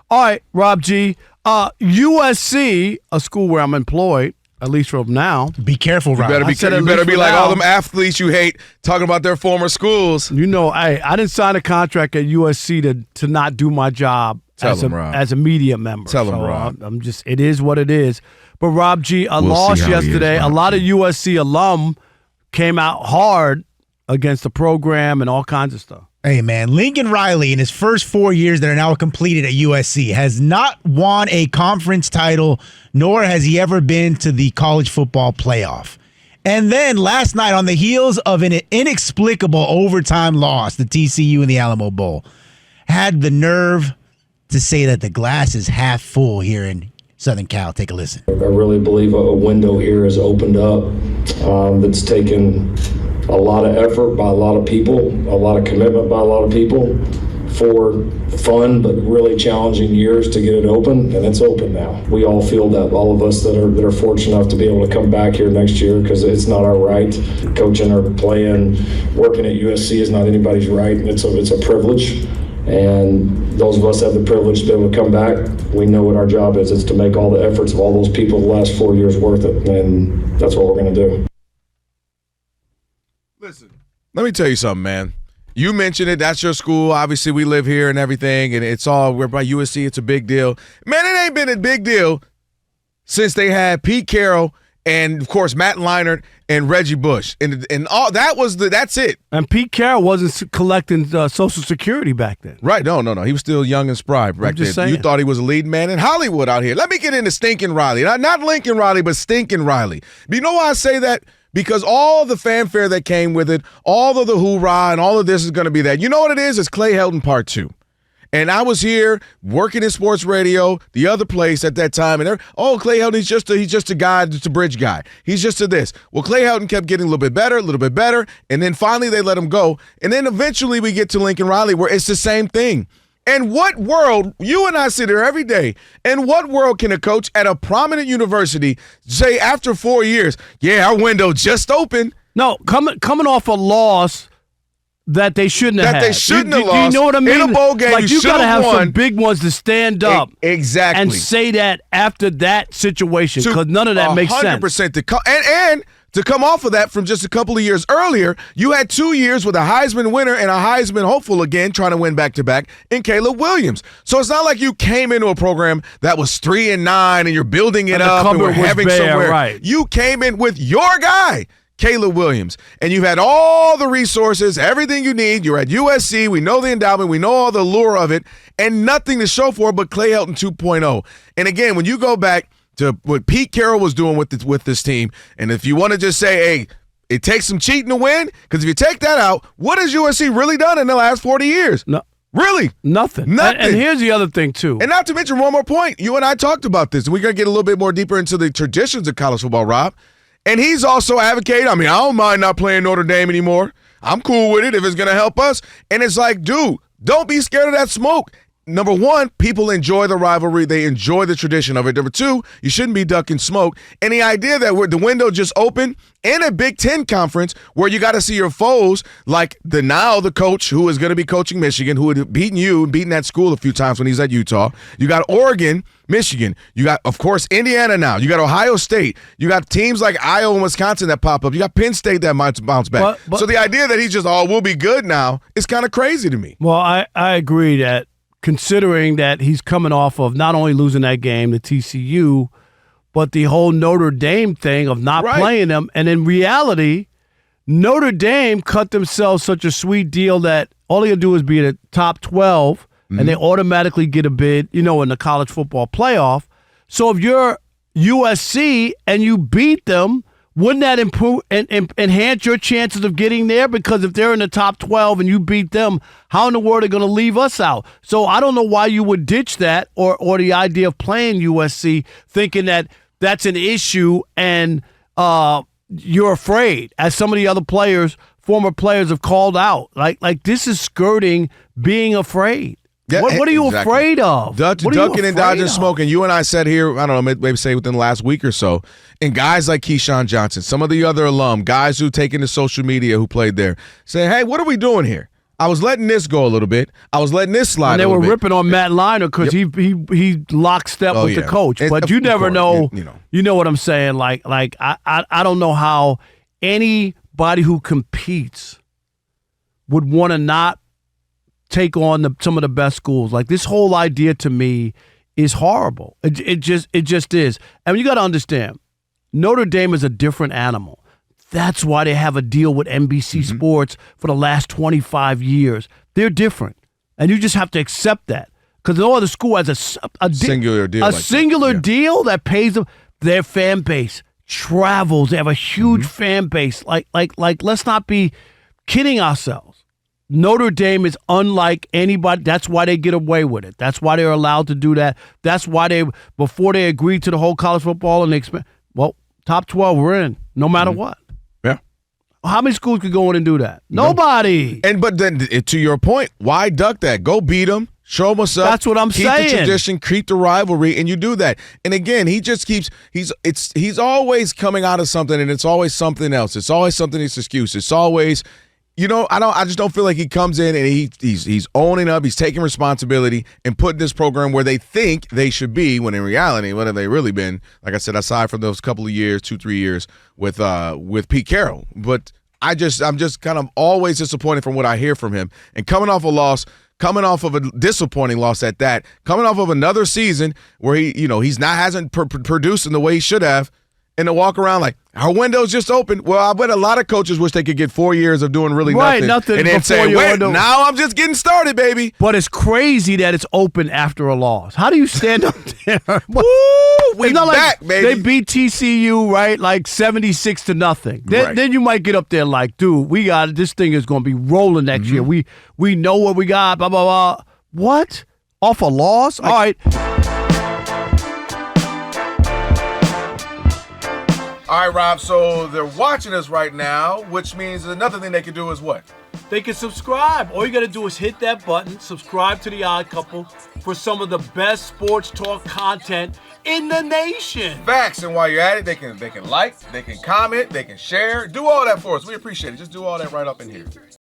All right, Rob G. USC, a school where I'm employed, at least from now. Be careful, Rob. You better be like all them athletes you hate talking about their former schools. You know, I didn't sign a contract at USC to not do my job as a media member. Tell them, Rob. It is what it is. But Rob G, loss yesterday. A lot of USC alum came out hard against the program and all kinds of stuff. Hey, man, Lincoln Riley, in his first 4 years that are now completed at USC, has not won a conference title, nor has he ever been to the college football playoff. And then last night, on the heels of an inexplicable overtime loss, the TCU in the Alamo Bowl, had the nerve to say that the glass is half full here in Southern Cal. Take a listen. I really believe a window here has opened up that's taken a lot of effort by a lot of people, a lot of commitment by a lot of people, 4 fun but really challenging years to get it open, and it's open now. We all feel that, all of us that are fortunate enough to be able to come back here next year, because it's not our right. Coaching or playing, working at USC is not anybody's right. It's a privilege, and those of us that have the privilege to be able to come back, we know what our job is. It's to make all the efforts of all those people the last 4 years worth it, and that's what we're going to do. Listen, let me tell you something, man. You mentioned it. That's your school. Obviously, we live here and everything, and we're by USC. It's a big deal. Man, it ain't been a big deal since they had Pete Carroll and, of course, Matt Leinart and Reggie Bush. And all that's it. And Pete Carroll wasn't collecting Social Security back then. Right. No. He was still young and spry back then. Saying. You thought he was a lead man in Hollywood out here. Let me get into Stinking Riley. Not Lincoln Riley, but Stinking Riley. But you know why I say that? Because all the fanfare that came with it, all of the hoorah and all of this is going to be that. You know what it is? It's Clay Helton Part 2. And I was here working in sports radio, the other place at that time, and Clay Helton, he's just a guy, just a bridge guy. He's just a this. Well, Clay Helton kept getting a little bit better, and then finally they let him go. And then eventually we get to Lincoln Riley, where it's the same thing. In what world, you and I sit here every day, in what world can a coach at a prominent university say after 4 years, yeah, our window just opened? No, coming off a loss that they shouldn't have had. That they shouldn't have lost. You know what I mean? In a bowl game, like, you got to have some big ones to stand up. Exactly. And say that after that situation, because none of that makes sense. 100%. And to come off of that from just a couple of years earlier, you had 2 years with a Heisman winner and a Heisman hopeful again, trying to win back-to-back, in Caleb Williams. So it's not like you came into a program that was 3-9 and you're building it up and we're having somewhere. Right. You came in with your guy, Caleb Williams, and you've had all the resources, everything you need. You're at USC. We know the endowment. We know all the lure of it, and nothing to show for it but Clay Helton 2.0. And again, when you go back to what Pete Carroll was doing with this team, and if you want to just say, hey, it takes some cheating to win, because if you take that out, what has USC really done in the last 40 years? No. Really? Nothing. And here's the other thing, too. And not to mention one more point. You and I talked about this, and we're going to get a little bit more deeper into the traditions of college football, Rob. And he's also advocating, I don't mind not playing Notre Dame anymore. I'm cool with it if it's going to help us. And it's like, dude, don't be scared of that smoke. Number one, people enjoy the rivalry. They enjoy the tradition of it. Number two, you shouldn't be ducking smoke. And the idea that the window just opened in a Big Ten conference where you got to see your foes, like the coach who is going to be coaching Michigan, who had beaten that school a few times when he's at Utah. You got Oregon, Michigan. You got, of course, Indiana now. You got Ohio State. You got teams like Iowa and Wisconsin that pop up. You got Penn State that might bounce back. So the idea that he's just, we'll be good now is kind of crazy to me. Well, I agree that, considering that he's coming off of not only losing that game to TCU, but the whole Notre Dame thing of not playing them. And in reality, Notre Dame cut themselves such a sweet deal that all they got to do is be in the top 12, and they automatically get a bid, in the college football playoff. So if you're USC and you beat them, wouldn't that improve and enhance your chances of getting there? Because if they're in the top 12 and you beat them, how in the world are they going to leave us out? So I don't know why you would ditch that or the idea of playing USC, thinking that that's an issue and you're afraid, as some of the other former players have called out. Like this is skirting being afraid. Yeah, what are you afraid of? Ducking and dodging smoke. And you and I said here, I don't know, maybe say within the last week or so, and guys like Keyshawn Johnson, some of the other alum, guys who take into social media who played there, say, hey, what are we doing here? I was letting this go a little bit. I was letting this slide. And they a were little bit. ripping on Matt Leinart because he lockstep with the coach. But you never know. You know what I'm saying? Like I don't know how anybody who competes would want to not take on some of the best schools. Like this whole idea to me is horrible. It just is. I mean, you got to understand, Notre Dame is a different animal. That's why they have a deal with NBC Sports for the last 25 years. They're different, and you just have to accept that because no other school has a singular deal, deal that pays them. Their fan base travels. They have a huge fan base. Like, let's not be kidding ourselves. Notre Dame is unlike anybody. That's why they get away with it. That's why they're allowed to do that. That's why before they agreed to the whole college football and top 12 we're in, no matter what. Yeah. How many schools could go in and do that? Nobody. But then to your point, why duck that? Go beat them. Show them what's up. That's what I'm saying. Keep the tradition, keep the rivalry, and you do that. And again, he just keeps he's always coming out of something, and it's always something else. It's always something his excuse. It's always, I just don't feel like he comes in and he's owning up, he's taking responsibility and putting this program where they think they should be, when in reality, what have they really been? Like I said, aside from those couple of years, 2-3 years with Pete Carroll. But I'm just kind of always disappointed from what I hear from him. And coming off of a disappointing loss at that, coming off of another season where hasn't produced in the way he should have, and to walk around like our window's just open. Well, I bet a lot of coaches wish they could get 4 years of doing really nothing, and then say, "Wait, now I'm just getting started, baby." But it's crazy that it's open after a loss. How do you stand up there? Woo! We back, baby. They beat TCU, right, like 76-0. Then you might get up there like, dude, we got it. This thing is going to be rolling next year. We know what we got. Blah blah blah. What? Off a loss? All right. All right, Rob, so they're watching us right now, which means another thing they can do is what? They can subscribe. All you got to do is hit that button, subscribe to The Odd Couple for some of the best sports talk content in the nation. Facts, and while you're at it, they can like, they can comment, they can share. Do all that for us. We appreciate it. Just do all that right up in here.